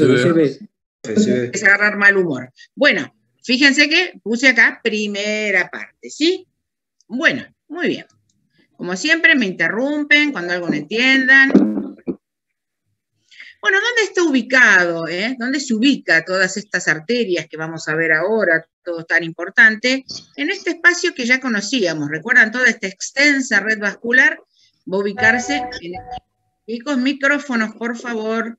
no se ve. Es agarrar mal humor. Bueno, fíjense que puse acá primera parte, ¿sí? Bueno, muy bien. Como siempre me interrumpen cuando algo no entiendan. Bueno, ¿dónde está ubicado? ¿Dónde se ubica todas estas arterias que vamos a ver ahora, todo tan importante? En este espacio que ya conocíamos, ¿recuerdan? Toda esta extensa red vascular va a ubicarse en... Chicos, micrófonos, por favor.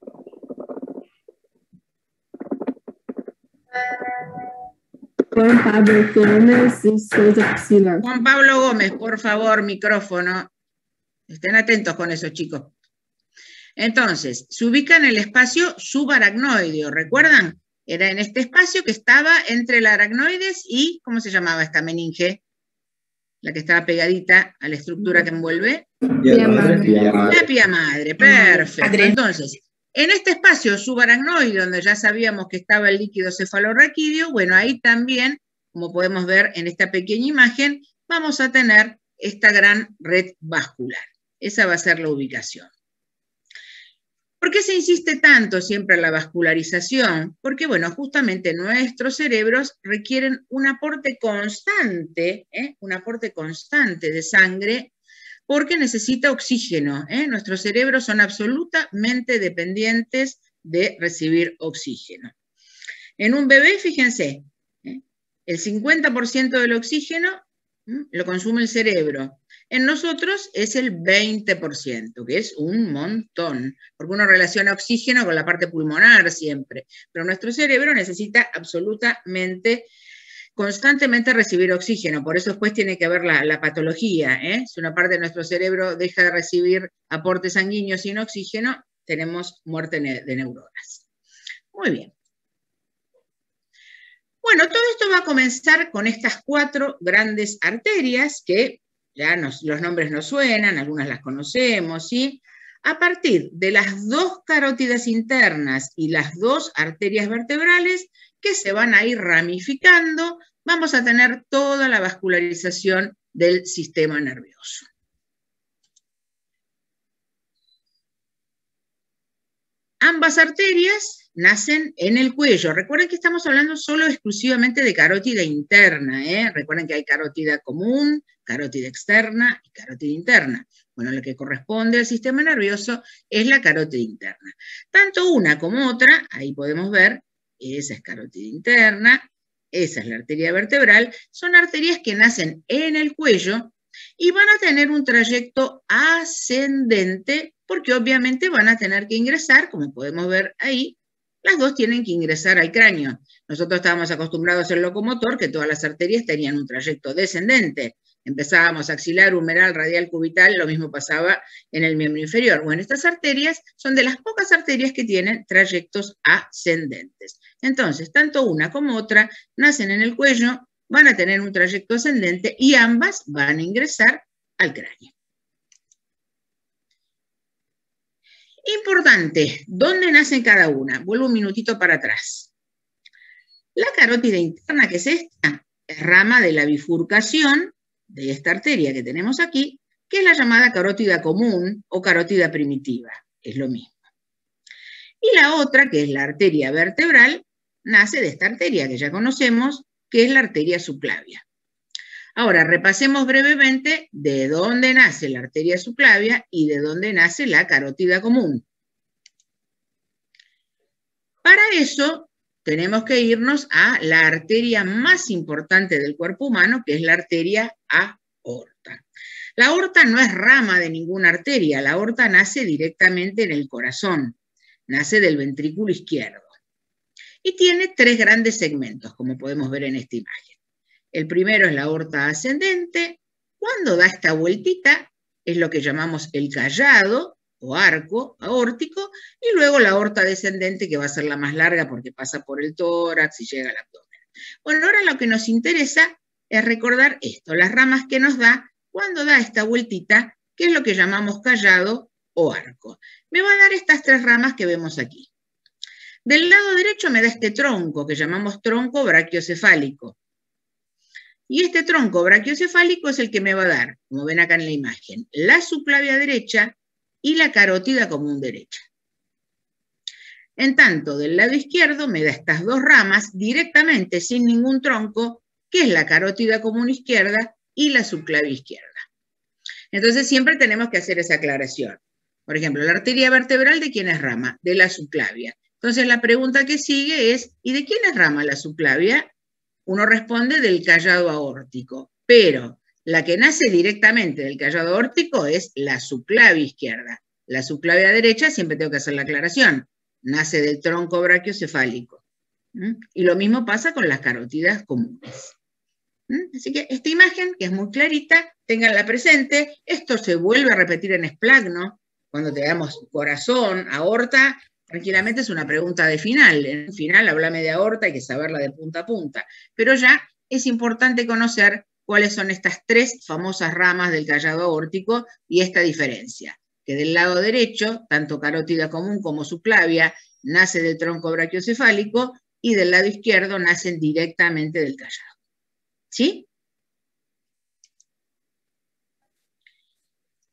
Juan Pablo Gómez y Sousa Priscila. Juan Pablo Gómez, por favor, micrófono. Estén atentos con eso, chicos. Entonces, se ubica en el espacio subaracnoideo, ¿recuerdan? Era en este espacio que estaba entre el aracnoides y, ¿cómo se llamaba esta meninge? La que estaba pegadita a la estructura que envuelve. Pia madre. La pía madre, perfecto. Entonces, en este espacio subaracnoideo, donde ya sabíamos que estaba el líquido cefalorraquídeo, bueno, ahí también, como podemos ver en esta pequeña imagen, vamos a tener esta gran red vascular. Esa va a ser la ubicación. ¿Por qué se insiste tanto siempre en la vascularización? Porque, bueno, justamente nuestros cerebros requieren un aporte constante de sangre, porque necesita oxígeno. Nuestros cerebros son absolutamente dependientes de recibir oxígeno. En un bebé, fíjense, el 50% del oxígeno lo consume el cerebro. En nosotros es el 20%, que es un montón, porque uno relaciona oxígeno con la parte pulmonar siempre, pero nuestro cerebro necesita absolutamente, constantemente recibir oxígeno, por eso después tiene que haber la patología, Si una parte de nuestro cerebro deja de recibir aportes sanguíneos sin oxígeno, tenemos muerte de neuronas. Muy bien. Bueno, todo esto va a comenzar con estas 4 grandes arterias que ya los nombres nos suenan, algunas las conocemos, ¿sí? A partir de las 2 carótidas internas y las 2 arterias vertebrales que se van a ir ramificando, vamos a tener toda la vascularización del sistema nervioso. Ambas arterias nacen en el cuello. Recuerden que estamos hablando solo exclusivamente de carótida interna, Recuerden que hay carótida común, carótida externa y carótida interna. Bueno, lo que corresponde al sistema nervioso es la carótida interna. Tanto una como otra, ahí podemos ver, esa es carótida interna, esa es la arteria vertebral, son arterias que nacen en el cuello y van a tener un trayecto ascendente porque obviamente van a tener que ingresar, como podemos ver ahí, las 2 tienen que ingresar al cráneo. Nosotros estábamos acostumbrados al locomotor, que todas las arterias tenían un trayecto descendente. Empezábamos axilar, humeral, radial, cubital, lo mismo pasaba en el miembro inferior. Bueno, estas arterias son de las pocas arterias que tienen trayectos ascendentes. Entonces, tanto una como otra nacen en el cuello, van a tener un trayecto ascendente y ambas van a ingresar al cráneo. Importante, ¿dónde nacen cada una? Vuelvo un minutito para atrás. La carótida interna, que es esta, es rama de la bifurcación de esta arteria que tenemos aquí, que es la llamada carótida común o carótida primitiva, es lo mismo. Y la otra, que es la arteria vertebral, nace de esta arteria que ya conocemos, que es la arteria subclavia. Ahora, repasemos brevemente de dónde nace la arteria subclavia y de dónde nace la carótida común. Para eso, tenemos que irnos a la arteria más importante del cuerpo humano, que es la arteria aorta. La aorta no es rama de ninguna arteria, la aorta nace directamente en el corazón, nace del ventrículo izquierdo. Y tiene 3 grandes segmentos, como podemos ver en esta imagen. El primero es la aorta ascendente. Cuando da esta vueltita, es lo que llamamos el callado o arco aórtico, y luego la aorta descendente, que va a ser la más larga porque pasa por el tórax y llega al abdomen. Bueno, ahora lo que nos interesa es recordar esto, las ramas que nos da cuando da esta vueltita, que es lo que llamamos callado o arco. Me va a dar estas 3 ramas que vemos aquí. Del lado derecho me da este tronco, que llamamos tronco brachiocefálico. Y este tronco brachiocefálico es el que me va a dar, como ven acá en la imagen, la subclavia derecha y la carótida común derecha. En tanto, del lado izquierdo me da estas dos ramas directamente, sin ningún tronco, que es la carótida común izquierda y la subclavia izquierda. Entonces siempre tenemos que hacer esa aclaración. Por ejemplo, la arteria vertebral, ¿de quién es rama? De la subclavia. Entonces la pregunta que sigue es, ¿y de quién es rama la subclavia? Uno responde del callado aórtico, pero la que nace directamente del callado aórtico es la subclavia izquierda. La subclavia derecha, siempre tengo que hacer la aclaración, nace del tronco brachiocefálico. Y lo mismo pasa con las carótidas comunes. Así que esta imagen, que es muy clarita, ténganla presente. Esto se vuelve a repetir en esplagno, cuando tengamos corazón, aorta, tranquilamente es una pregunta de final. En el final, háblame de aorta, hay que saberla de punta a punta. Pero ya es importante conocer cuáles son estas tres famosas ramas del callado aórtico y esta diferencia. Que del lado derecho, tanto carótida común como subclavia, nace del tronco brachiocefálico y del lado izquierdo nacen directamente del callado. ¿Sí?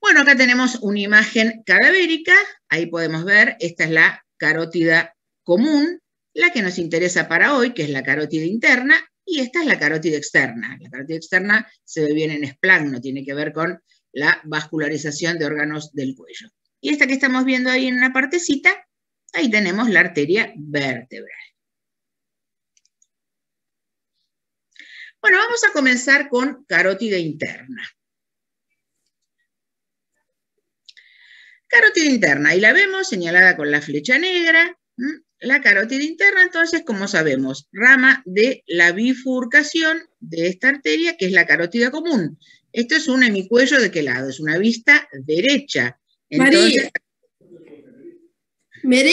Bueno, acá tenemos una imagen cadavérica, ahí podemos ver, esta es la carótida común, la que nos interesa para hoy, que es la carótida interna, y esta es la carótida externa. La carótida externa se ve bien en esplagno, tiene que ver con la vascularización de órganos del cuello. Y esta que estamos viendo ahí en una partecita, ahí tenemos la arteria vertebral. Bueno, vamos a comenzar con carótida interna. Carótida interna, ahí la vemos señalada con la flecha negra. La carótida interna, entonces, como sabemos, rama de la bifurcación de esta arteria, que es la carótida común. Esto es un hemicuello, ¿de qué lado? Es una vista derecha. Entonces, Maria!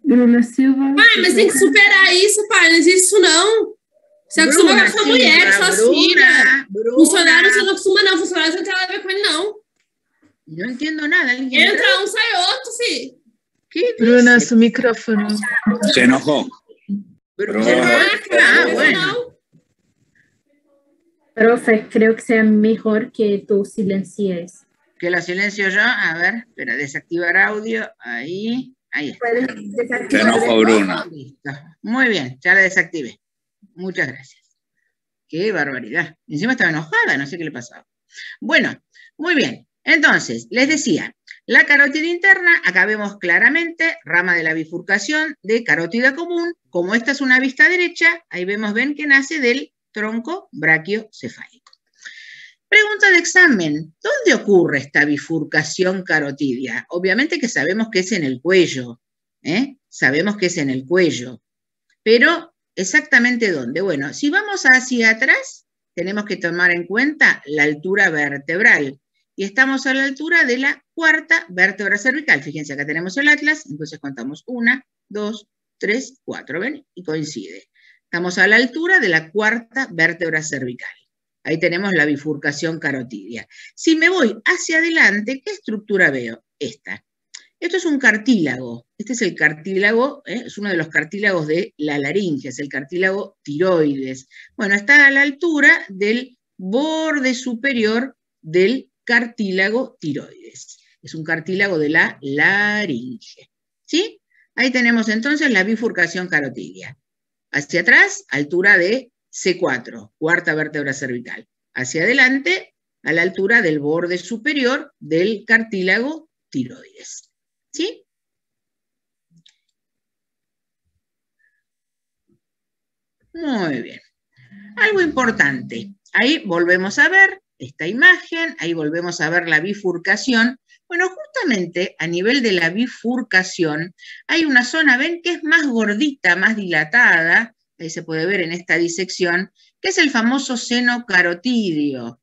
Bruna Silva. Pai, mas tem que superar isso, pai. Não existe isso, não. Você acostuma com a sua mulher, com suas filhas. Funcionário você não acostuma, não. Funcionário você não tem nada a ver com ele, não. No entiendo nada. Entra um, sai outro, filho. ¿Qué Bruna, dice? su micrófono. Se enojó. Bueno. Profe, creo que sea mejor que tú silencies. Que lo silencio yo. A ver, espera, desactivar audio. Ahí. Ahí está. ¿Puedes Se desactivar? enojó Bruna. Listo. Muy bien, ya la desactivé. Muchas gracias. Qué barbaridad. Encima estaba enojada, no sé qué le pasaba. Bueno, muy bien. Entonces, les decía, la carótida interna, acá vemos claramente, rama de la bifurcación de carótida común. Como esta es una vista derecha, ahí vemos, ven que nace del tronco brachiocefálico. Pregunta de examen, ¿dónde ocurre esta bifurcación carotidia? Obviamente que sabemos que es en el cuello, sabemos que es en el cuello, pero ¿exactamente dónde? Bueno, si vamos hacia atrás, tenemos que tomar en cuenta la altura vertebral, y estamos a la altura de la cuarta vértebra cervical. Fíjense, acá tenemos el atlas, entonces contamos 1, 2, 3, 4, ¿ven? Y coincide. Estamos a la altura de la cuarta vértebra cervical. Ahí tenemos la bifurcación carotidia. Si me voy hacia adelante, ¿qué estructura veo? Esta. Esto es un cartílago. Este es el cartílago, es uno de los cartílagos de la laringe, es el cartílago tiroides. Bueno, está a la altura del borde superior del cartílago tiroides. Es un cartílago de la laringe. ¿Sí? Ahí tenemos entonces la bifurcación carotidia. Hacia atrás, altura de C4, cuarta vértebra cervical. Hacia adelante, a la altura del borde superior del cartílago tiroides. ¿Sí? Muy bien. Algo importante. Ahí volvemos a ver esta imagen, ahí volvemos a ver la bifurcación. Bueno, justamente a nivel de la bifurcación hay una zona, ven, que es más gordita, más dilatada, ahí se puede ver en esta disección, que es el famoso seno carotidio.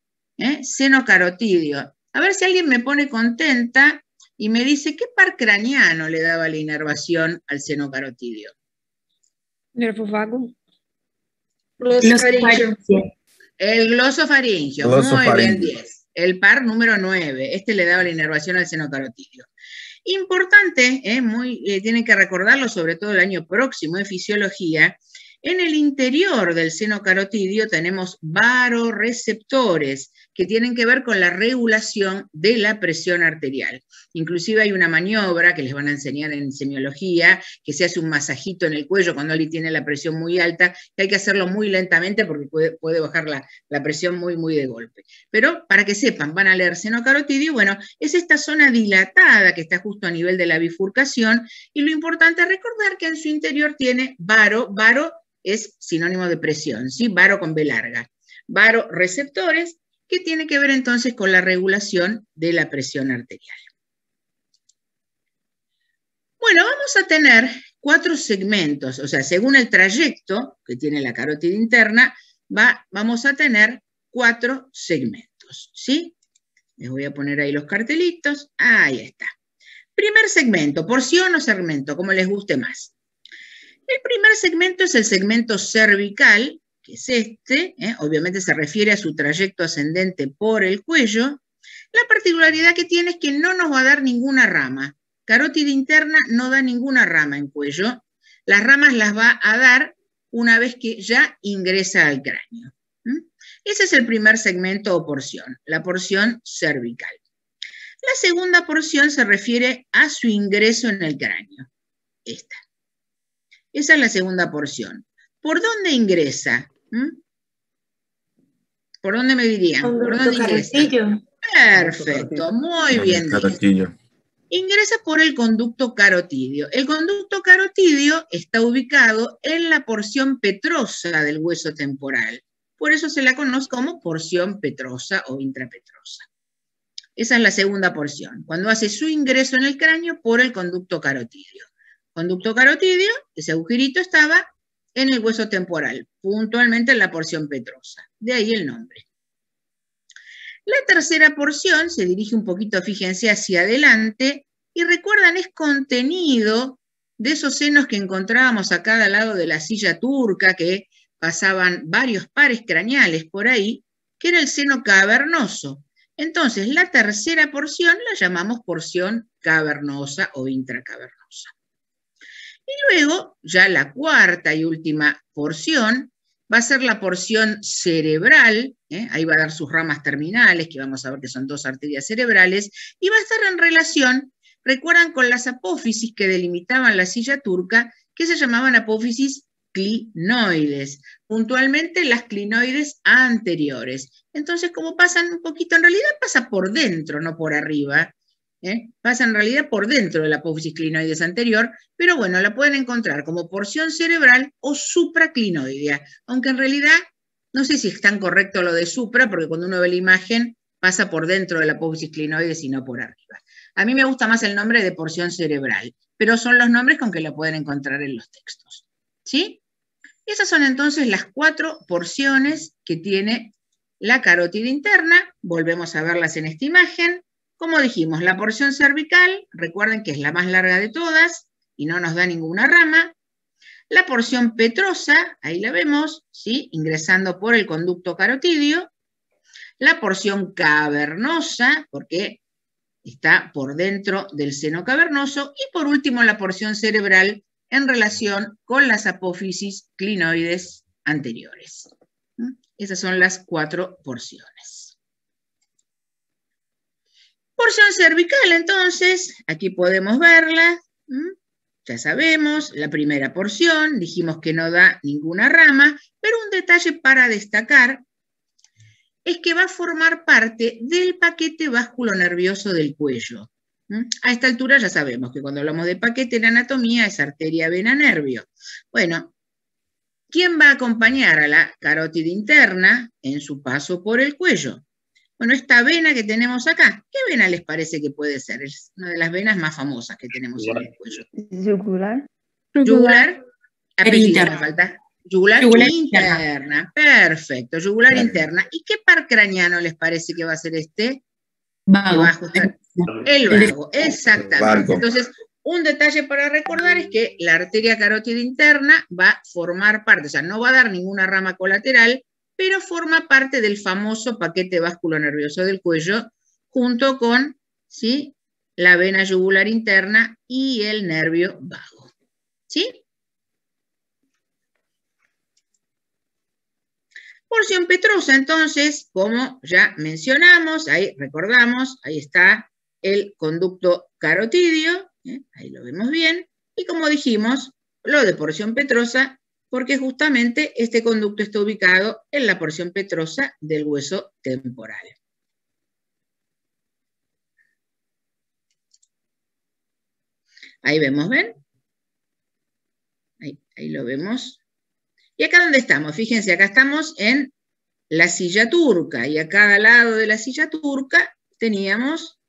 Seno carotidio. A ver si alguien me pone contenta y me dice qué par craneano le daba la inervación al seno carotidio. Nervo vago. El glosofaringio. Muy bien, 10. El par número 9. Este le daba la inervación al seno carotidio. Importante, tienen que recordarlo sobre todo el año próximo en fisiología, En el interior del seno carotidio tenemos varoreceptores que tienen que ver con la regulación de la presión arterial. Inclusive hay una maniobra que les van a enseñar en semiología, que se hace un masajito en el cuello cuando alguien tiene la presión muy alta, que hay que hacerlo muy lentamente porque puede bajar la presión muy de golpe. Pero para que sepan, van a leer seno carotidio, bueno, es esta zona dilatada que está justo a nivel de la bifurcación, y lo importante es recordar que en su interior tiene varo es sinónimo de presión, ¿sí? Varo con B larga. Varoreceptores, que tiene que ver entonces con la regulación de la presión arterial. Bueno, vamos a tener 4 segmentos, o sea, según el trayecto que tiene la carótida interna, vamos a tener 4 segmentos, ¿sí? Les voy a poner ahí los cartelitos, ahí está. Primer segmento, porción o segmento, como les guste más. El primer segmento es el segmento cervical, que es este, obviamente se refiere a su trayecto ascendente por el cuello. La particularidad que tiene es que no nos va a dar ninguna rama. Carótida interna no da ninguna rama en cuello. Las ramas las va a dar una vez que ya ingresa al cráneo. Ese es el primer segmento o porción, la porción cervical. La segunda porción se refiere a su ingreso en el cráneo. Esta. Esa es la segunda porción. ¿Por dónde ingresa? ¿Por dónde me dirían? ¿Por dónde ingresa? Perfecto, muy bien dicho. Ingresa por el conducto carotidio. El conducto carotidio está ubicado en la porción petrosa del hueso temporal. Por eso se la conoce como porción petrosa o intrapetrosa. Esa es la segunda porción, cuando hace su ingreso en el cráneo por el conducto carotidio. Conducto carotidio, ese agujerito estaba en el hueso temporal, puntualmente en la porción petrosa. De ahí el nombre. La tercera porción se dirige un poquito, fíjense, hacia adelante, y recuerdan, es contenido de esos senos que encontrábamos a cada lado de la silla turca, que pasaban varios pares craneales por ahí, que era el seno cavernoso. Entonces, la tercera porción la llamamos porción cavernosa o intracavernosa. Y luego, ya la cuarta y última porción va a ser la porción cerebral, ahí va a dar sus ramas terminales, que vamos a ver que son 2 arterias cerebrales, y va a estar en relación, recuerdan, con las apófisis que delimitaban la silla turca, que se llamaban apófisis clinoides, puntualmente las clinoides anteriores. Entonces, como pasan un poquito, en realidad pasa por dentro, no por arriba, pasa en realidad por dentro de la apófisis clinoides anterior, pero bueno, la pueden encontrar como porción cerebral o supraclinoidea, aunque en realidad no sé si es tan correcto lo de supra, porque cuando uno ve la imagen pasa por dentro de la apófisis clinoides y no por arriba. A mí me gusta más el nombre de porción cerebral, pero son los nombres con que la pueden encontrar en los textos, ¿sí? Esas son entonces las 4 porciones que tiene la carótida interna. Volvemos a verlas en esta imagen. Como dijimos, la porción cervical, recuerden que es la más larga de todas y no nos da ninguna rama. La porción petrosa, ahí la vemos, ¿sí? Ingresando por el conducto carotidio. La porción cavernosa, porque está por dentro del seno cavernoso. Y por último, la porción cerebral en relación con las apófisis clinoides anteriores. Esas son las 4 porciones. Porción cervical, entonces, aquí podemos verla. Ya sabemos, la primera porción, dijimos que no da ninguna rama, pero un detalle para destacar es que va a formar parte del paquete vasculonervioso del cuello. A esta altura ya sabemos que cuando hablamos de paquete en anatomía es arteria, vena, nervio. Bueno, ¿quién va a acompañar a la carótida interna en su paso por el cuello? Bueno, esta vena que tenemos acá, ¿qué vena les parece que puede ser? Es una de las venas más famosas que tenemos en el cuello. Yugular. Yugular. Apellido me Interna. yugular interna. Perfecto, yugular interna. ¿Y qué par craneano les parece que va a ser este? Vago. El vago, exactamente. Entonces, un detalle para recordar es que la arteria carótida interna va a formar parte, o sea, no va a dar ninguna rama colateral, pero forma parte del famoso paquete vasculonervioso del cuello, junto con, ¿sí?, la vena yugular interna y el nervio vago. ¿Sí? Porción petrosa, entonces, como ya mencionamos, ahí recordamos, ahí está el conducto carotidio, ahí lo vemos bien, y como dijimos, lo de porción petrosa, porque justamente este conducto está ubicado en la porción petrosa del hueso temporal. Ahí vemos, ¿ven? Ahí lo vemos. ¿Y acá dónde estamos? Fíjense, acá estamos en la silla turca, y a cada lado de la silla turca teníamos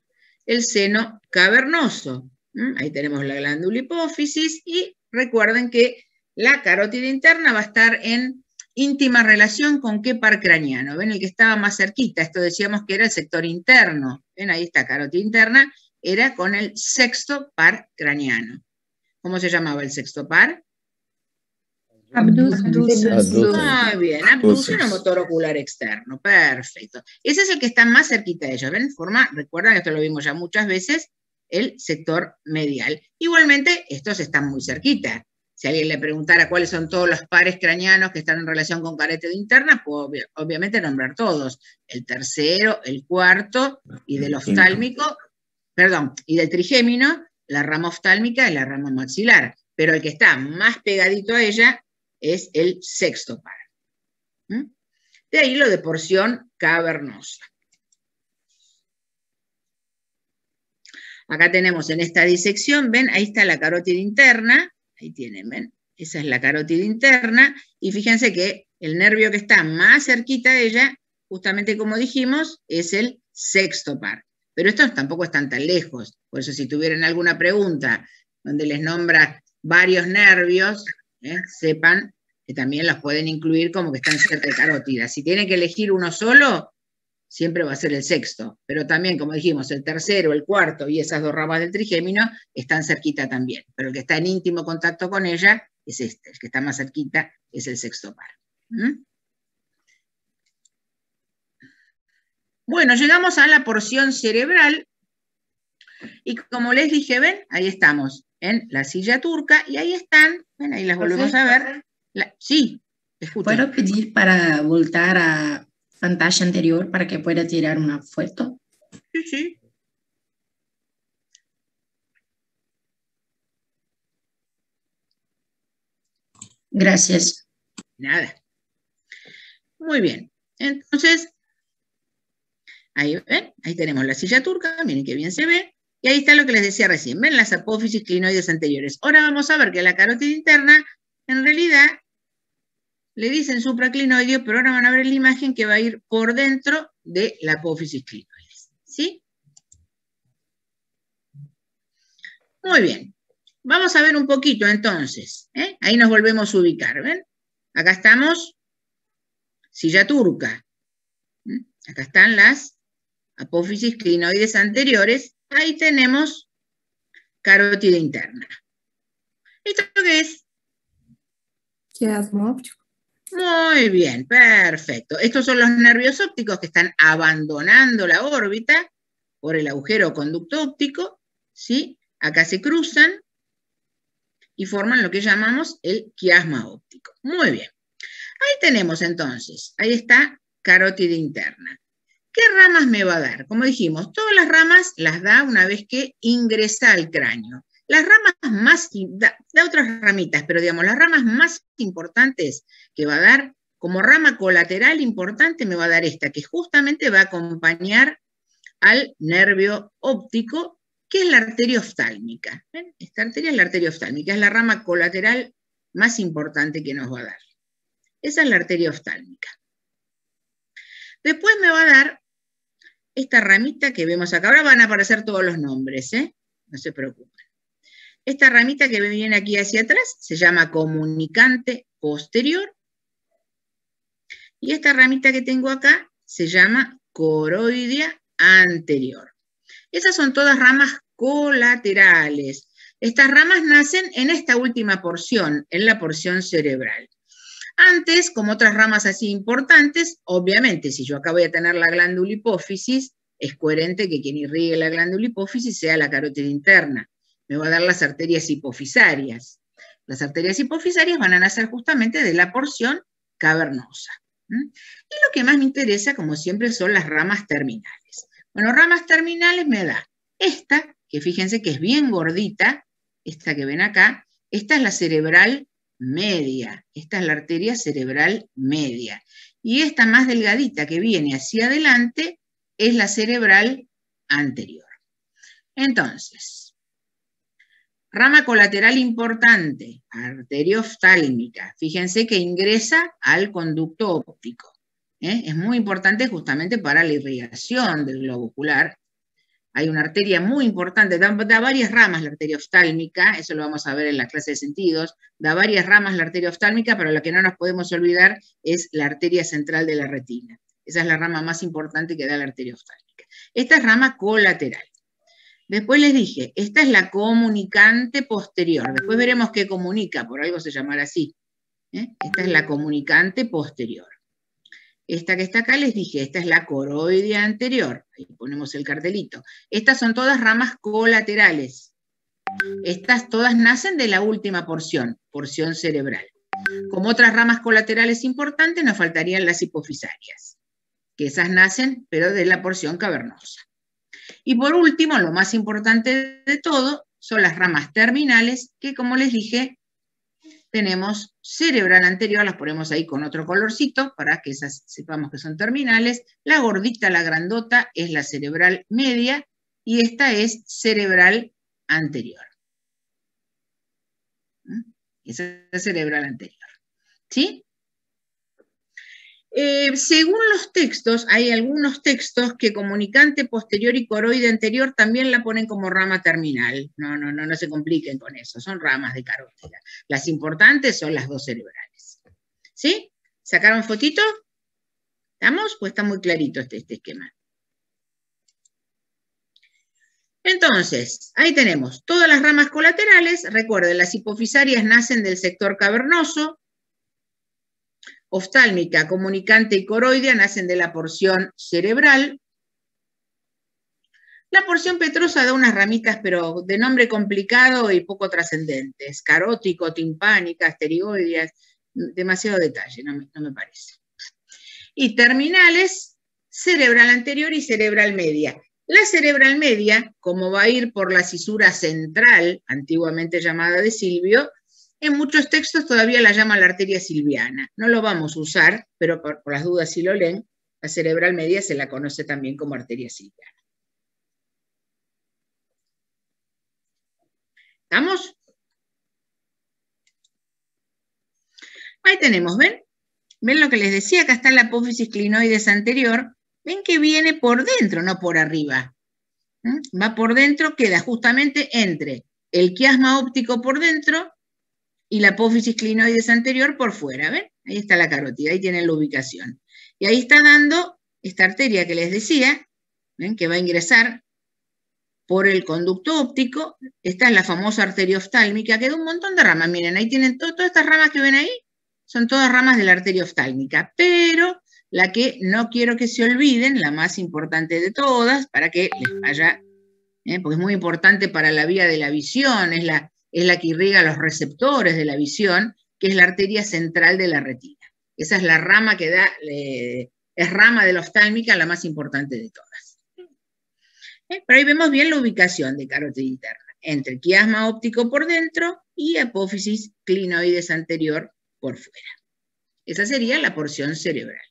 el seno cavernoso. Ahí tenemos la glándula hipófisis, y recuerden que la carótida interna va a estar en íntima relación con qué par craneano. ¿Ven? El que estaba más cerquita, esto decíamos que era el sector interno. ¿Ven? Ahí está, carótida interna, era con el sexto par craneano. ¿Cómo se llamaba el sexto par? Abducens. Muy bien, abducen o motor ocular externo, perfecto. Ese es el que está más cerquita de ella, ¿ven? Recuerdan, esto lo vimos ya muchas veces, el sector medial. Igualmente, estos están muy cerquita. Si alguien le preguntara cuáles son todos los pares craneanos que están en relación con carótida interna, puedo obviamente nombrar todos. El tercero, el cuarto, y del oftálmico, perdón, y del trigémino, la rama oftálmica y la rama maxilar. Pero el que está más pegadito a ella es el sexto par. De ahí lo de porción cavernosa. Acá tenemos en esta disección, ven, ahí está la carótida interna, ahí tienen, ven, esa es la carótida interna, y fíjense que el nervio que está más cerquita de ella, justamente como dijimos, es el sexto par. Pero estos tampoco están tan lejos, por eso si tuvieran alguna pregunta donde les nombra varios nervios, sepan que también los pueden incluir como que están cerca de carótida. Si tienen que elegir uno solo, siempre va a ser el sexto, pero también, como dijimos, el tercero, el cuarto y esas dos ramas del trigémino están cerquita también, pero el que está en íntimo contacto con ella es este, el que está más cerquita es el sexto par. Bueno, llegamos a la porción cerebral, y como les dije, ven, ahí estamos, en la silla turca, y ahí están, ven, ahí las volvemos a ver. Sí, escucho. ¿Puedo pedir para voltar a pantalla anterior para que pueda tirar una foto? Sí, sí. Gracias. Nada. Muy bien. Entonces, ahí ven, ahí tenemos la silla turca, miren qué bien se ve. Y ahí está lo que les decía recién, ven las apófisis clinoides anteriores. Ahora vamos a ver que la carótida interna, en realidad, le dicen supraclinoideo, pero ahora van a ver en la imagen que va a ir por dentro de la apófisis clinoides. ¿Sí? Muy bien. Vamos a ver un poquito entonces. Ahí nos volvemos a ubicar, ¿ven? Acá estamos, silla turca. Acá están las apófisis clinoides anteriores. Ahí tenemos carótida interna. ¿Esto qué es? Quiasma óptico. Muy bien, perfecto. Estos son los nervios ópticos que están abandonando la órbita por el agujero o conducto óptico, ¿sí? Acá se cruzan y forman lo que llamamos el quiasma óptico. Muy bien. Ahí tenemos entonces, ahí está carótida interna. ¿Qué ramas me va a dar? Como dijimos, todas las ramas las da una vez que ingresa al cráneo. Las ramas más, da otras ramitas, pero digamos, las ramas más importantes que va a dar, como rama colateral importante, me va a dar esta, que justamente va a acompañar al nervio óptico, que es la arteria oftálmica. ¿Ven? Esta arteria es la arteria oftálmica, es la rama colateral más importante que nos va a dar. Esa es la arteria oftálmica. Después me va a dar esta ramita que vemos acá. Ahora van a aparecer todos los nombres, no se preocupen. Esta ramita que viene aquí hacia atrás se llama comunicante posterior. Y esta ramita que tengo acá se llama coroidea anterior. Esas son todas ramas colaterales. Estas ramas nacen en esta última porción, en la porción cerebral. Antes, como otras ramas así importantes, obviamente, si yo acá voy a tener la glándula hipófisis, es coherente que quien irrigue la glándula hipófisis sea la carótida interna. Me va a dar las arterias hipofisarias. Las arterias hipofisarias van a nacer justamente de la porción cavernosa. Y lo que más me interesa, como siempre, son las ramas terminales. Bueno, ramas terminales me da esta, que fíjense que es bien gordita, esta que ven acá, esta es la cerebral media, esta es la arteria cerebral media. Y esta más delgadita que viene hacia adelante es la cerebral anterior. Entonces, rama colateral importante, arteria oftálmica. Fíjense que ingresa al conducto óptico. Es muy importante justamente para la irrigación del globo ocular. Hay una arteria muy importante, da varias ramas la arteria oftálmica, eso lo vamos a ver en la clase de sentidos, da varias ramas la arteria oftálmica, pero la que no nos podemos olvidar es la arteria central de la retina. Esa es la rama más importante que da la arteria oftálmica. Esta es rama colateral. Después les dije, esta es la comunicante posterior. Después veremos qué comunica, por algo se llamará así. Esta es la comunicante posterior. Esta que está acá les dije, esta es la coroidea anterior. Ahí ponemos el cartelito. Estas son todas ramas colaterales. Estas todas nacen de la última porción cerebral. Como otras ramas colaterales importantes, nos faltarían las hipofisarias, que esas nacen, pero de la porción cavernosa. Y por último, lo más importante de todo, son las ramas terminales, que como les dije, tenemos cerebral anterior, las ponemos ahí con otro colorcito, para que esas sepamos que son terminales. La gordita, la grandota, es la cerebral media, y esta es cerebral anterior. Esa es cerebral anterior. ¿Sí? Según los textos, hay algunos textos que comunicante posterior y coroide anterior también la ponen como rama terminal. No se compliquen con eso, son ramas de carótida. Las importantes son las dos cerebrales. ¿Sí? ¿Sacaron fotito? ¿Estamos? Pues está muy clarito este esquema. Entonces, ahí tenemos todas las ramas colaterales. Recuerden, las hipofisarias nacen del sector cavernoso. Oftálmica, comunicante y coroidea nacen de la porción cerebral. La porción petrosa da unas ramitas, pero de nombre complicado y poco trascendentes. Carótico, timpánica, asteroideas, demasiado detalle, no me parece. Y terminales, cerebral anterior y cerebral media. La cerebral media, como va a ir por la cisura central, antiguamente llamada de Silvio, en muchos textos todavía la llaman la arteria silviana. No lo vamos a usar, pero por las dudas si lo leen, la cerebral media se la conoce también como arteria silviana. ¿Estamos? Ahí tenemos, ¿ven? ¿Ven lo que les decía? Acá está la apófisis clinoides anterior. Ven que viene por dentro, no por arriba. Va por dentro, queda justamente entre el quiasma óptico por dentro y la apófisis clinoides anterior por fuera, ¿ven? Ahí está la carótida, ahí tienen la ubicación. Y ahí está dando esta arteria que les decía, ¿ven? Que va a ingresar por el conducto óptico. Esta es la famosa arteria oftálmica, que da un montón de ramas. Miren, ahí tienen todas estas ramas que ven ahí, son todas ramas de la arteria oftálmica, pero la que no quiero que se olviden, la más importante de todas, para que les vaya, porque es muy importante para la vía de la visión, es la que irriga los receptores de la visión, que es la arteria central de la retina. Esa es la rama que da, es rama de la oftálmica, la más importante de todas. Pero ahí vemos bien la ubicación de carótida interna, entre quiasma óptico por dentro y apófisis clinoides anterior por fuera. Esa sería la porción cerebral.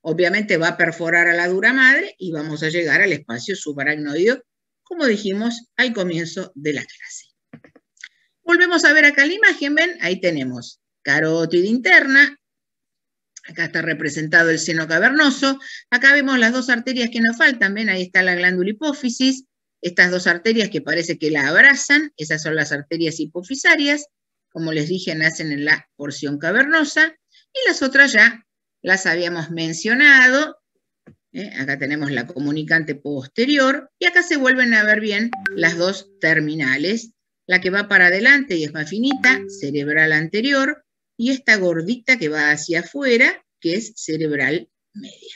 Obviamente va a perforar a la dura madre y vamos a llegar al espacio subaracnoideo, como dijimos al comienzo de la clase. Volvemos a ver acá la imagen, ¿ven? Ahí tenemos carótida interna, acá está representado el seno cavernoso, acá vemos las dos arterias que nos faltan, ¿ven? Ahí está la glándula hipófisis, estas dos arterias que parece que la abrazan, esas son las arterias hipofisarias, como les dije, nacen en la porción cavernosa, y las otras ya las habíamos mencionado. Acá tenemos la comunicante posterior, y acá se vuelven a ver bien las dos terminales, la que va para adelante y es más finita, cerebral anterior, y esta gordita que va hacia afuera, que es cerebral media.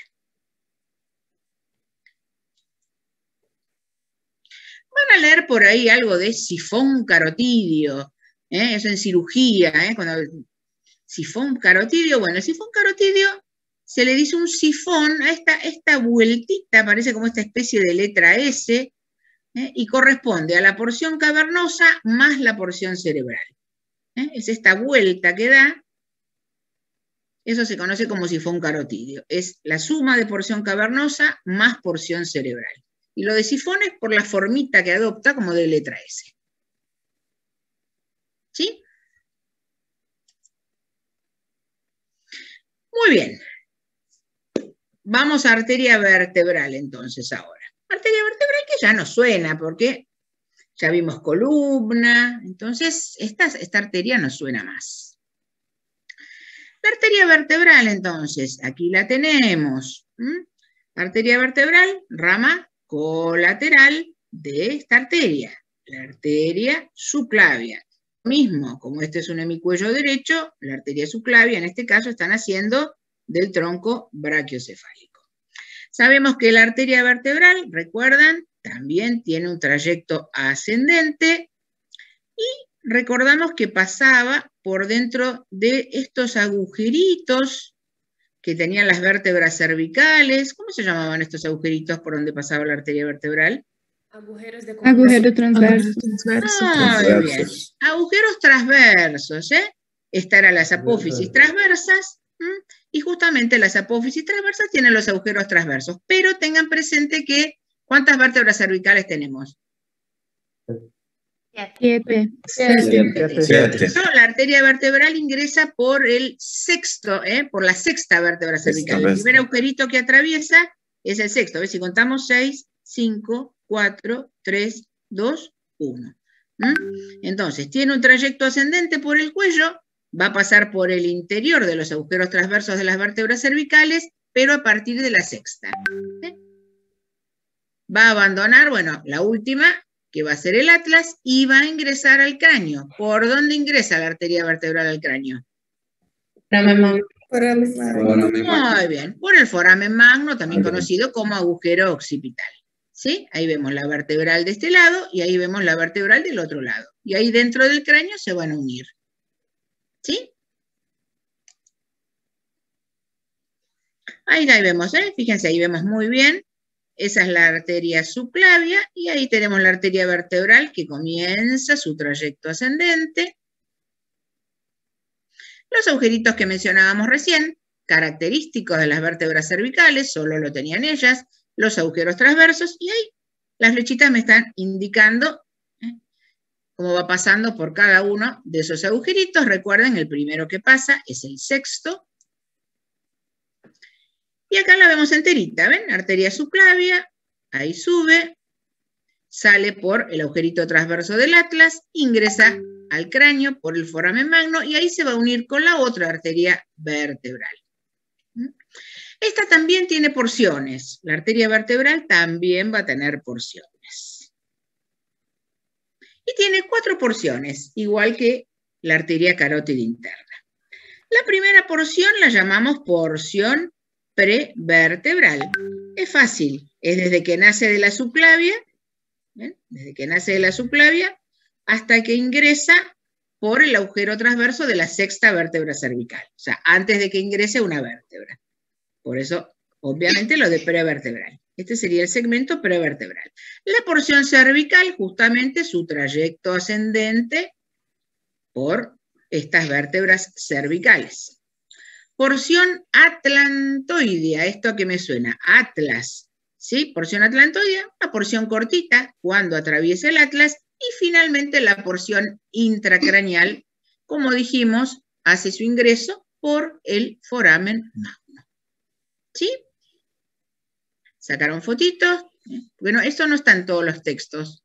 Van a leer por ahí algo de sifón carotidio, eso en cirugía, sifón carotidio, bueno, el sifón carotidio se le dice un sifón a esta vueltita, parece como esta especie de letra S, y corresponde a la porción cavernosa más la porción cerebral. Es esta vuelta que da, eso se conoce como sifón carotídeo. Es la suma de porción cavernosa más porción cerebral. Y lo de sifón es por la formita que adopta como de letra S. ¿Sí? Muy bien. Vamos a arteria vertebral entonces ahora. Arteria vertebral que ya nos suena porque ya vimos columna, entonces esta arteria nos suena más. La arteria vertebral entonces, aquí la tenemos. Arteria vertebral, rama colateral de esta arteria, la arteria subclavia. Lo mismo, como este es un hemicuello derecho, la arteria subclavia en este caso están haciendo del tronco brachiocefálico. Sabemos que la arteria vertebral, recuerdan, también tiene un trayecto ascendente y recordamos que pasaba por dentro de estos agujeritos que tenían las vértebras cervicales. ¿Cómo se llamaban estos agujeritos por donde pasaba la arteria vertebral? Agujeros transversos. Muy bien. Agujeros transversos, Esta era las apófisis transversas, y justamente las apófisis transversas tienen los agujeros transversos, pero tengan presente que, ¿cuántas vértebras cervicales tenemos? 7. La arteria vertebral ingresa por el sexto, por la sexta vértebra cervical. El primer agujerito que atraviesa es el sexto. ¿Ves? Si contamos 6, 5, 4, 3, 2, 1. Entonces, tiene un trayecto ascendente por el cuello, va a pasar por el interior de los agujeros transversos de las vértebras cervicales, pero a partir de la sexta. Va a abandonar, bueno, la última, que va a ser el atlas, y va a ingresar al cráneo. ¿Por dónde ingresa la arteria vertebral al cráneo? Muy bien, por el foramen magno, también conocido como agujero occipital. ¿Sí? Ahí vemos la vertebral de este lado y ahí vemos la vertebral del otro lado. Y ahí dentro del cráneo se van a unir. ¿Sí? Ahí vemos, fíjense, ahí vemos muy bien. Esa es la arteria subclavia y ahí tenemos la arteria vertebral que comienza su trayecto ascendente. Los agujeritos que mencionábamos recién, característicos de las vértebras cervicales, solo lo tenían ellas, los agujeros transversos, y ahí las flechitas me están indicando cómo va pasando por cada uno de esos agujeritos. Recuerden, el primero que pasa es el sexto. Y acá la vemos enterita, ¿ven? Arteria subclavia, ahí sube, sale por el agujerito transverso del atlas, ingresa al cráneo por el foramen magno y ahí se va a unir con la otra arteria vertebral. Esta también tiene porciones. La arteria vertebral también va a tener porciones. Y tiene 4 porciones, igual que la arteria carótida interna. La primera porción la llamamos porción prevertebral. Es fácil, es desde que nace de la subclavia, desde que nace de la subclavia, hasta que ingresa por el agujero transverso de la sexta vértebra cervical. O sea, antes de que ingrese una vértebra. Por eso, obviamente, lo de prevertebral. Este sería el segmento prevertebral. La porción cervical, justamente su trayecto ascendente por estas vértebras cervicales. Porción atlantoidea, ¿esto a qué me suena? Atlas, ¿sí? Porción atlantoidea, una porción cortita cuando atraviesa el atlas, y finalmente la porción intracraneal, como dijimos, hace su ingreso por el foramen magno. ¿Sí? ¿Sacaron fotitos? Bueno, esto no está en todos los textos.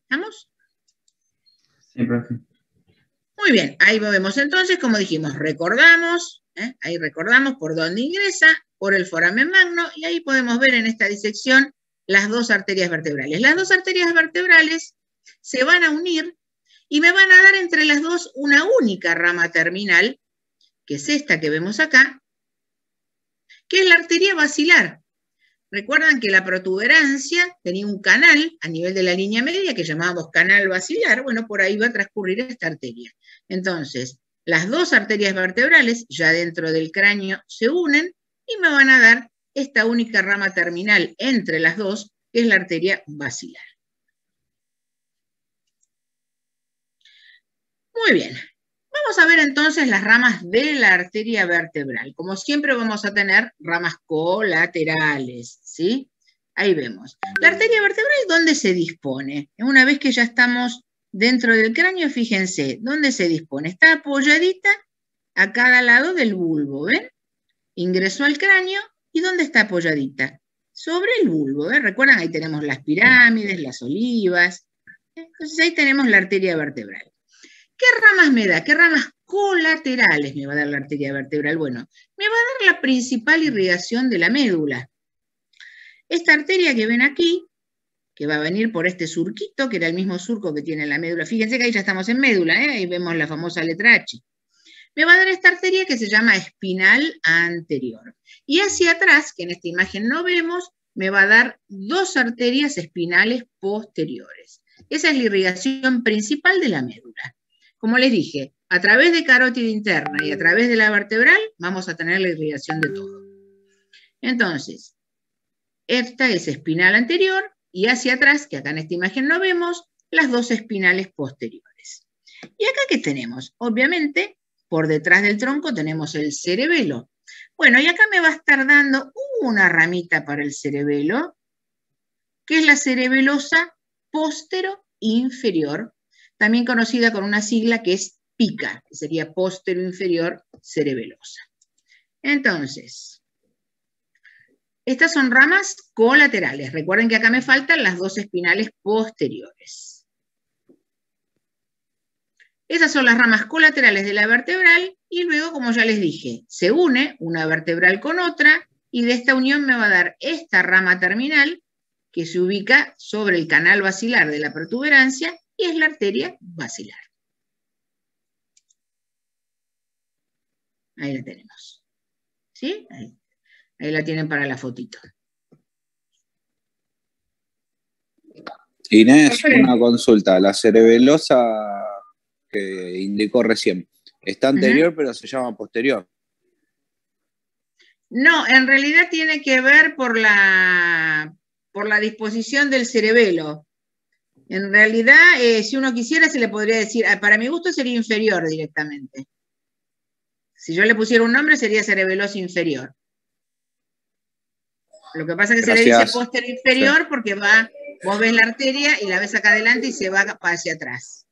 ¿Estamos? Sí, profe. Muy bien, ahí vemos entonces, como dijimos, recordamos, ahí recordamos por dónde ingresa, por el foramen magno, y ahí podemos ver en esta disección las dos arterias vertebrales. Las dos arterias vertebrales se van a unir y me van a dar entre las dos una única rama terminal, que es esta que vemos acá, que es la arteria basilar. recuerdan que la protuberancia tenía un canal a nivel de la línea media que llamábamos canal basilar. Bueno, por ahí va a transcurrir esta arteria. Entonces, las dos arterias vertebrales ya dentro del cráneo se unen y me van a dar esta única rama terminal entre las dos, que es la arteria basilar. Muy bien. Vamos a ver entonces las ramas de la arteria vertebral. Como siempre vamos a tener ramas colaterales, ¿sí? Ahí vemos. La arteria vertebral, ¿dónde se dispone? Una vez que ya estamos dentro del cráneo, fíjense, ¿dónde se dispone? Está apoyadita a cada lado del bulbo, ¿ven? Ingresó al cráneo, ¿y dónde está apoyadita? Sobre el bulbo, ¿ven? Recuerdan, ahí tenemos las pirámides, las olivas. Entonces ahí tenemos la arteria vertebral. ¿Qué ramas me da? ¿Qué ramas colaterales me va a dar la arteria vertebral? Bueno, me va a dar la principal irrigación de la médula. Esta arteria que ven aquí, que va a venir por este surquito, que era el mismo surco que tiene la médula. Fíjense que ahí ya estamos en médula, ¿eh? Ahí vemos la famosa letra H. Me va a dar esta arteria que se llama espinal anterior. Y hacia atrás, que en esta imagen no vemos, me va a dar dos arterias espinales posteriores. Esa es la irrigación principal de la médula. Como les dije, a través de carótida interna y a través de la vertebral vamos a tener la irrigación de todo. Entonces, esta es espinal anterior y hacia atrás, que acá en esta imagen no vemos, las dos espinales posteriores. ¿Y acá qué tenemos? Obviamente, por detrás del tronco tenemos el cerebelo. Bueno, y acá me va a estar dando una ramita para el cerebelo, que es la cerebelosa póstero-inferior, también conocida con una sigla que es PICA, que sería póstero-inferior cerebelosa. Entonces, estas son ramas colaterales. Recuerden que acá me faltan las dos espinales posteriores. Esas son las ramas colaterales de la vertebral y luego, como ya les dije, se une una vertebral con otra y de esta unión me va a dar esta rama terminal que se ubica sobre el canal basilar de la protuberancia y es la arteria basilar. Ahí la tenemos. ¿Sí? Ahí la tienen para la fotito. Inés, una consulta. La cerebelosa que indicó recién, está anterior, pero se llama posterior. No, en realidad tiene que ver por la disposición del cerebelo. En realidad, si uno quisiera, se le podría decir, para mi gusto sería inferior directamente. Si yo le pusiera un nombre, sería cerebelosa inferior. Lo que pasa es que se le dice póstero inferior porque vos ves la arteria y la ves acá adelante y se va hacia atrás.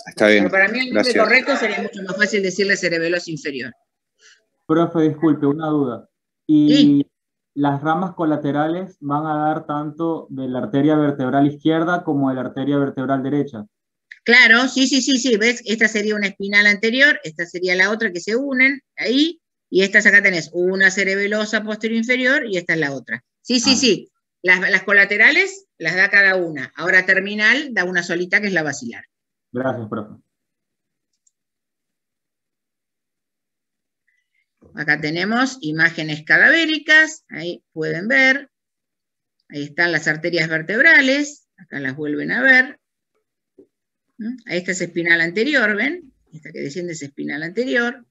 Está bien. Pero para mí el nombre correcto sería mucho más fácil decirle cerebelosa inferior. Profe, disculpe, una duda. ¿Y las ramas colaterales van a dar tanto de la arteria vertebral izquierda como de la arteria vertebral derecha? Claro, sí, ¿ves? Esta sería una espinal anterior, esta sería la otra que se unen ahí, y estas acá tenés una cerebelosa posterior inferior y esta es la otra. Sí. Las colaterales las da cada una. Ahora terminal da una solita que es la basilar. Gracias, profe. Acá tenemos imágenes cadavéricas, ahí pueden ver. Ahí están las arterias vertebrales, acá las vuelven a ver. Ahí esta es espinal anterior, ¿ven? Esta que desciende es espinal anterior.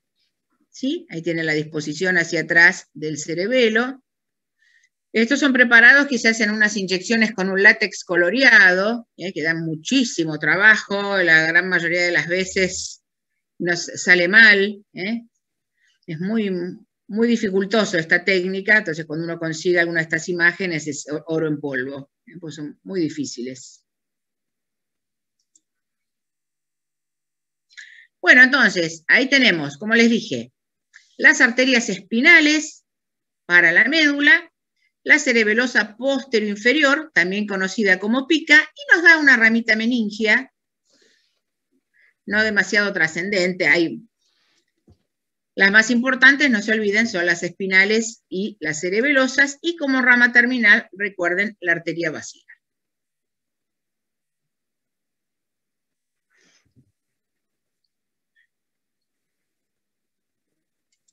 ¿Sí? Ahí tiene la disposición hacia atrás del cerebelo. Estos son preparados que se hacen unas inyecciones con un látex coloreado, que dan muchísimo trabajo, la gran mayoría de las veces nos sale mal. Es muy, muy dificultoso esta técnica, entonces cuando uno consigue alguna de estas imágenes es oro en polvo, pues son muy difíciles. Bueno, entonces, ahí tenemos, como les dije, las arterias espinales para la médula, la cerebelosa posterior inferior, también conocida como pica, y nos da una ramita meningia, no demasiado trascendente. Las más importantes, no se olviden, son las espinales y las cerebelosas, y como rama terminal, recuerden la arteria basilar.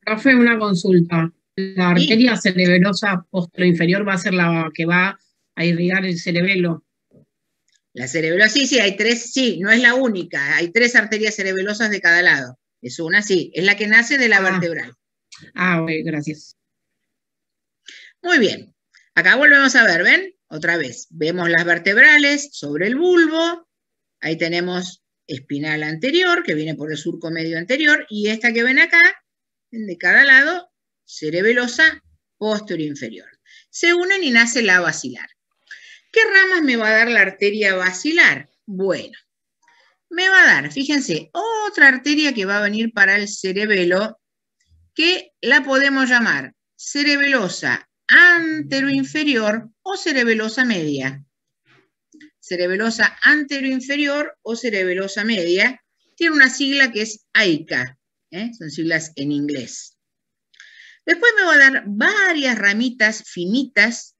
Profe, una consulta. La arteria cerebelosa posterior va a ser la que va a irrigar el cerebelo. La cerebelosa, sí, hay tres, sí, no es la única, hay 3 arterias cerebelosas de cada lado. Es una, sí, es la que nace de la vertebral. Ok, gracias. Muy bien. Acá volvemos a ver, ¿ven? Otra vez. Vemos las vertebrales sobre el bulbo. Ahí tenemos espinal anterior, que viene por el surco medio anterior, y esta que ven acá, de cada lado, cerebelosa posterior inferior. Se unen y nace la basilar. ¿Qué ramas me va a dar la arteria basilar? Bueno, me va a dar, fíjense, otra arteria que va a venir para el cerebelo, que la podemos llamar cerebelosa anteroinferior o cerebelosa media. Cerebelosa anteroinferior o cerebelosa media. Tiene una sigla que es AICA, son siglas en inglés. Después me va a dar varias ramitas finitas,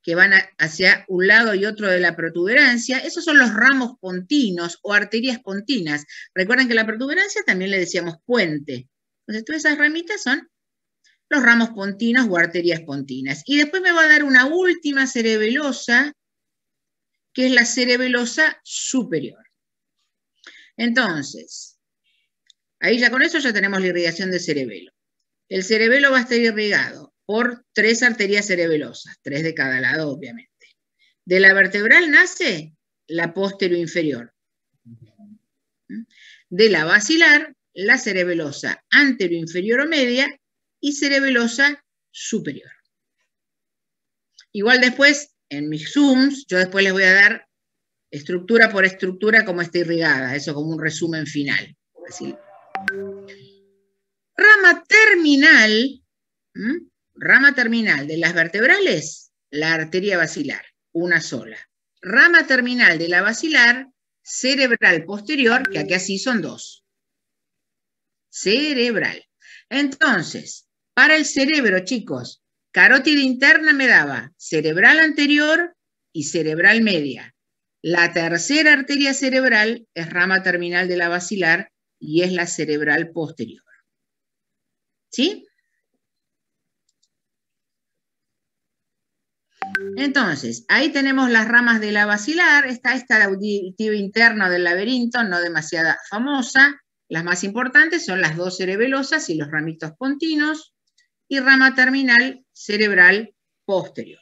que van hacia un lado y otro de la protuberancia. Esos son los ramos pontinos o arterias pontinas. Recuerden que la protuberancia también le decíamos puente. Entonces todas esas ramitas son los ramos pontinos o arterias pontinas. Y después me va a dar una última cerebelosa, que es la cerebelosa superior. Entonces, ahí ya con eso ya tenemos la irrigación del cerebelo. El cerebelo va a estar irrigado por 3 arterias cerebelosas, 3 de cada lado, obviamente. De la vertebral nace la posterior-inferior. De la basilar, la cerebelosa anteroinferior o media y cerebelosa superior. Igual después, en mis Zooms, yo después les voy a dar estructura por estructura como está irrigada, eso como un resumen final. Así. Rama terminal de las vertebrales, la arteria basilar, una sola. Rama terminal de la basilar, cerebral posterior, que aquí así son 2. Cerebral. Entonces, para el cerebro, chicos, carótida interna me daba cerebral anterior y cerebral media. La tercera arteria cerebral es rama terminal de la basilar y es la cerebral posterior. ¿Sí? Entonces, ahí tenemos las ramas de la basilar. Está esta auditivo interno del laberinto, no demasiada famosa. Las más importantes son las 2 cerebelosas y los ramitos pontinos. Y rama terminal cerebral posterior.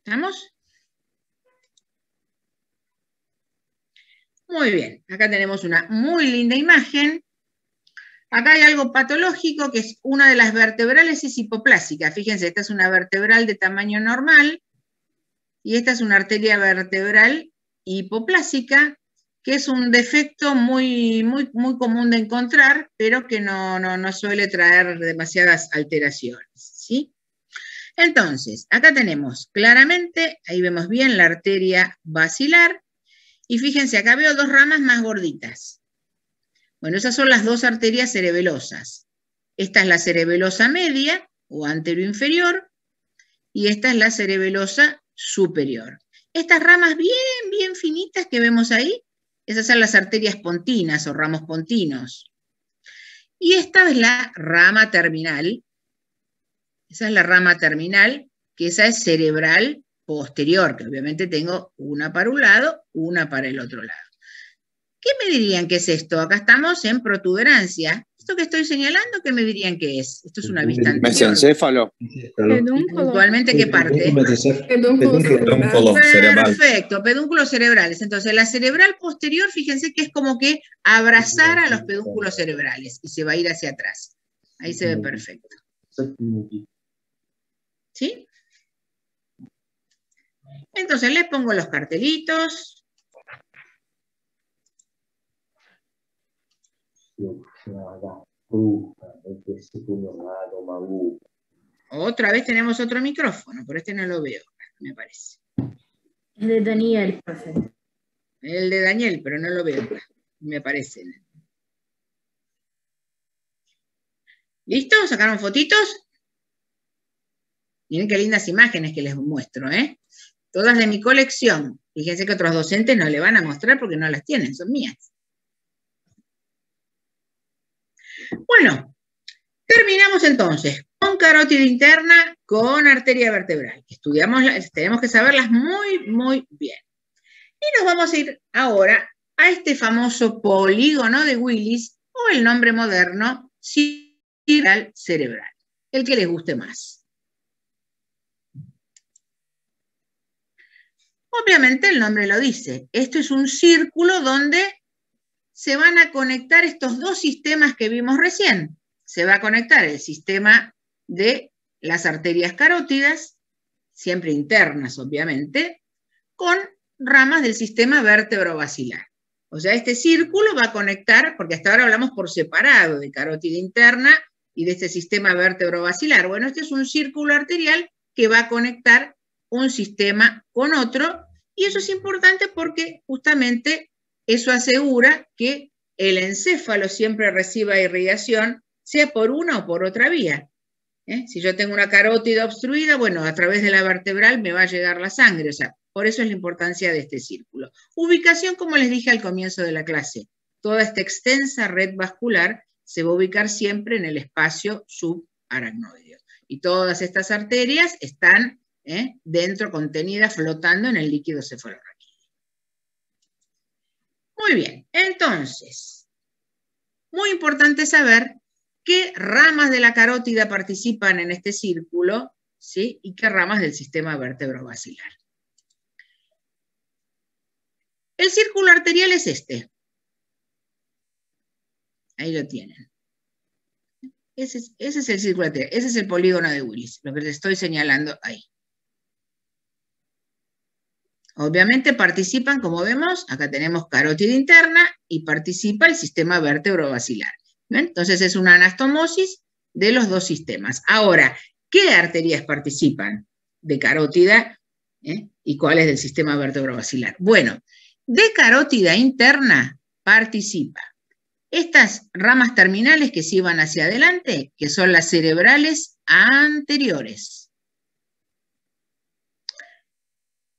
¿Estamos? Muy bien, acá tenemos una muy linda imagen. Acá hay algo patológico que es una de las vertebrales es hipoplásica. Fíjense, esta es una vertebral de tamaño normal y esta es una arteria vertebral hipoplásica, que es un defecto muy común de encontrar, pero que no suele traer demasiadas alteraciones, ¿sí? Entonces, acá tenemos claramente, ahí vemos bien la arteria basilar, y fíjense, acá veo 2 ramas más gorditas. Bueno, esas son las 2 arterias cerebelosas. Esta es la cerebelosa media, o anteroinferior, y esta es la cerebelosa superior. Estas ramas bien finitas que vemos ahí, esas son las arterias pontinas, o ramos pontinos. Y esta es la rama terminal. Esa es la rama terminal, que esa es cerebral posterior, que obviamente tengo una para un lado, una para el otro lado. ¿Qué me dirían que es esto? Acá estamos en protuberancia. ¿Esto que estoy señalando, qué me dirían que es? Esto es una vista anterior. Mesencéfalo. Puntualmente, ¿qué parte? Pedúnculo cerebral. Perfecto, pedúnculos cerebrales. Entonces, la cerebral posterior, fíjense que es como que abrazar a los pedúnculos cerebrales y se va a ir hacia atrás. Ahí se ve perfecto. ¿Sí? Entonces, les pongo los cartelitos. Otra vez tenemos otro micrófono, pero este no lo veo, me parece. Es de Daniel, profe. El de Daniel, pero no lo veo, me parece. ¿Listo? ¿Sacaron fotitos? Miren qué lindas imágenes que les muestro, ¿eh? todas de mi colección. Fíjense que otros docentes no le van a mostrar porque no las tienen, son mías. Bueno, terminamos entonces con carótida interna, con arteria vertebral. Tenemos que saberlas muy, muy bien. Y nos vamos a ir ahora a este famoso polígono de Willis, o el nombre moderno, sideral cerebral, el que les guste más. Obviamente el nombre lo dice. Esto es un círculo donde se van a conectar estos dos sistemas que vimos recién. Se va a conectar el sistema de las arterias carótidas, siempre internas obviamente, con ramas del sistema vértebro-basilar. O sea, este círculo va a conectar, porque hasta ahora hablamos por separado de carótida interna y de este sistema vértebro-basilar. Bueno, este es un círculo arterial que va a conectar un sistema con otro, y eso es importante porque justamente eso asegura que el encéfalo siempre reciba irrigación, sea por una o por otra vía. Si yo tengo una carótida obstruida, bueno, a través de la vertebral me va a llegar la sangre, o sea, por eso es la importancia de este círculo. Ubicación, como les dije al comienzo de la clase, toda esta extensa red vascular se va a ubicar siempre en el espacio subaracnoideo. Y todas estas arterias están dentro, contenidas, flotando en el líquido cefalorraquídeo. Muy bien, entonces, muy importante saber qué ramas de la carótida participan en este círculo, ¿sí? Y qué ramas del sistema vértebro-basilar. El círculo arterial es este. Ahí lo tienen. Ese es el círculo arterial, ese es el polígono de Willis, lo que les estoy señalando ahí. Obviamente participan, como vemos, acá tenemos carótida interna y participa el sistema vértebro-basilar. ¿Ven? Entonces es una anastomosis de los dos sistemas. Ahora, ¿qué arterias participan de carótida y cuáles del sistema vértebro-basilar? Bueno, de carótida interna participa estas ramas terminales que se iban hacia adelante, que son las cerebrales anteriores.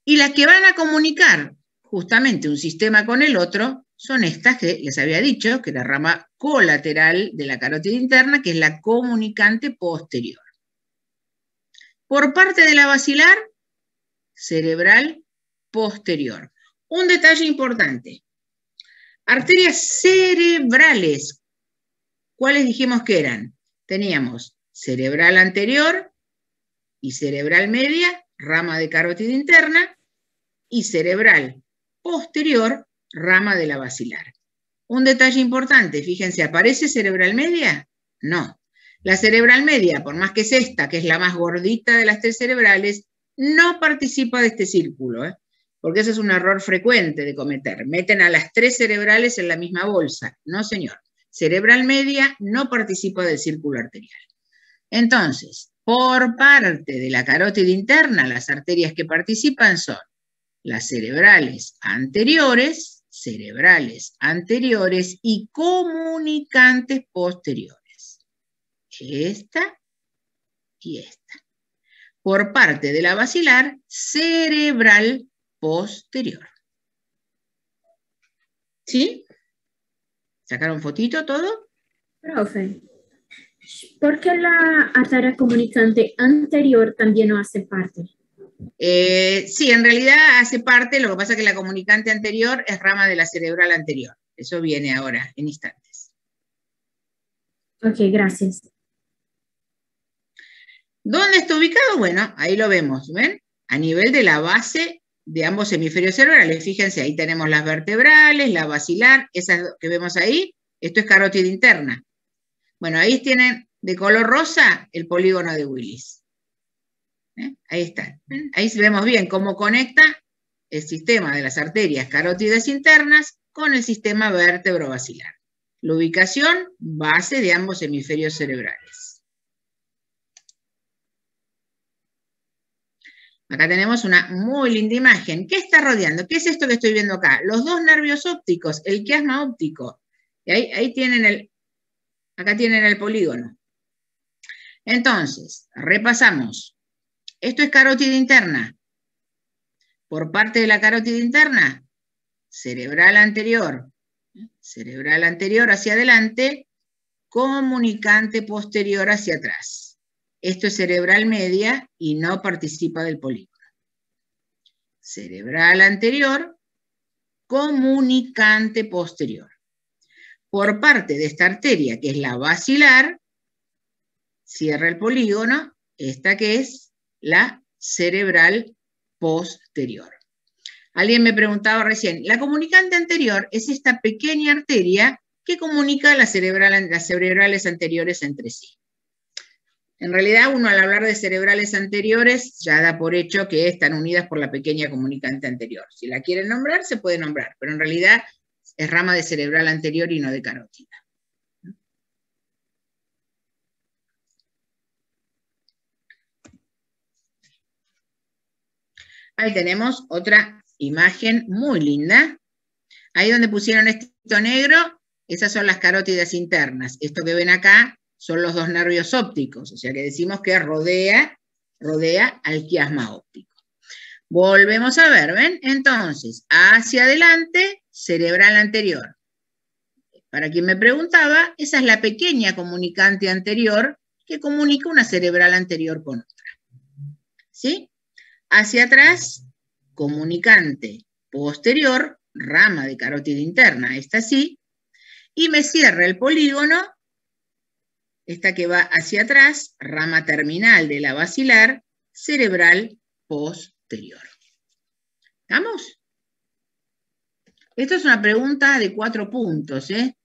Y las que van a comunicar justamente un sistema con el otro son estas que les había dicho, que es la rama colateral de la carótida interna, que es la comunicante posterior. Por parte de la basilar, cerebral posterior. Un detalle importante. Arterias cerebrales. ¿Cuáles dijimos que eran? Teníamos cerebral anterior y cerebral media, rama de carótida interna, y cerebral posterior, rama de la basilar. Un detalle importante, fíjense, ¿aparece cerebral media? No. La cerebral media, por más que es esta, que es la más gordita de las tres cerebrales, no participa de este círculo, porque ese es un error frecuente de cometer. Meten a las tres cerebrales en la misma bolsa. No, señor. Cerebral media no participa del círculo arterial. Entonces, por parte de la carótida interna, las arterias que participan son las cerebrales anteriores y comunicantes posteriores. Esta y esta. Por parte de la basilar, cerebral posterior. ¿Sí? ¿Sacaron fotito todo? Profe, ¿por qué la arteria comunicante anterior también no hace parte? Sí, en realidad hace parte, lo que pasa es que la comunicante anterior es rama de la cerebral anterior. Eso viene ahora, en instantes. Ok, gracias. ¿Dónde está ubicado? Bueno, ahí lo vemos, ¿ven? A nivel de la base de ambos hemisferios cerebrales. Fíjense, ahí tenemos las vertebrales, la basilar, esas que vemos ahí, esto es carótida interna. Bueno, ahí tienen de color rosa el polígono de Willis. Ahí está. Ahí vemos bien cómo conecta el sistema de las arterias carótidas internas con el sistema vértebro-basilar. La ubicación base de ambos hemisferios cerebrales. Acá tenemos una muy linda imagen. ¿Qué está rodeando? ¿Qué es esto que estoy viendo acá? Los dos nervios ópticos, el quiasma óptico. Y ahí tienen acá tienen el polígono. Entonces, repasamos. Esto es carótida interna. Por parte de la carótida interna, cerebral anterior hacia adelante, comunicante posterior hacia atrás. Esto es cerebral media y no participa del polígono. Cerebral anterior, comunicante posterior. Por parte de esta arteria, que es la basilar, cierra el polígono, esta que es la cerebral posterior. Alguien me preguntaba recién, la comunicante anterior es esta pequeña arteria que comunica las cerebrales anteriores entre sí. En realidad, uno al hablar de cerebrales anteriores ya da por hecho que están unidas por la pequeña comunicante anterior. Si la quieren nombrar, se puede nombrar, pero en realidad es rama de cerebral anterior y no de carótida. Ahí tenemos otra imagen muy linda. Ahí donde pusieron esto negro, esas son las carótidas internas. Esto que ven acá son los dos nervios ópticos, o sea que decimos que rodea al quiasma óptico. Volvemos a ver, ¿ven? Entonces, hacia adelante, cerebral anterior. Para quien me preguntaba, esa es la pequeña comunicante anterior que comunica una cerebral anterior con otra. ¿Sí? Hacia atrás, comunicante posterior, rama de carótida interna, esta sí, y me cierra el polígono, esta que va hacia atrás, rama terminal de la basilar, cerebral posterior. ¿Estamos? Esto es una pregunta de 4 puntos, ¿eh?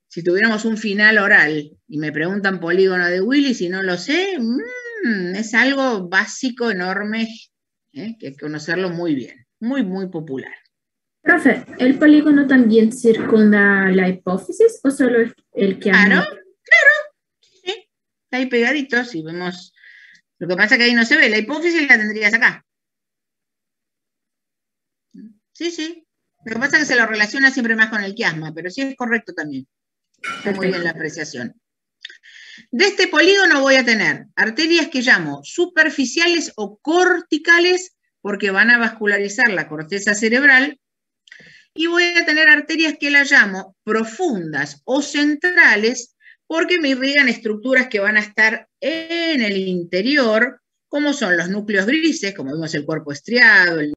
Si tuviéramos un final oral y me preguntan polígono de Willis y no lo sé, es algo básico, enorme, que hay que conocerlo muy bien, muy, muy popular. Profe, ¿el polígono también circunda la hipófisis o solo el quiasma? Claro, sí, está ahí pegadito, si vemos, lo que pasa es que ahí no se ve, la hipófisis la tendrías acá. Sí, lo que pasa es que se lo relaciona siempre más con el quiasma, pero sí es correcto también. Está muy bien la apreciación. De este polígono voy a tener arterias que llamo superficiales o corticales porque van a vascularizar la corteza cerebral, y voy a tener arterias que las llamo profundas o centrales porque me irrigan estructuras que van a estar en el interior, como son los núcleos grises, como vemos el cuerpo estriado, el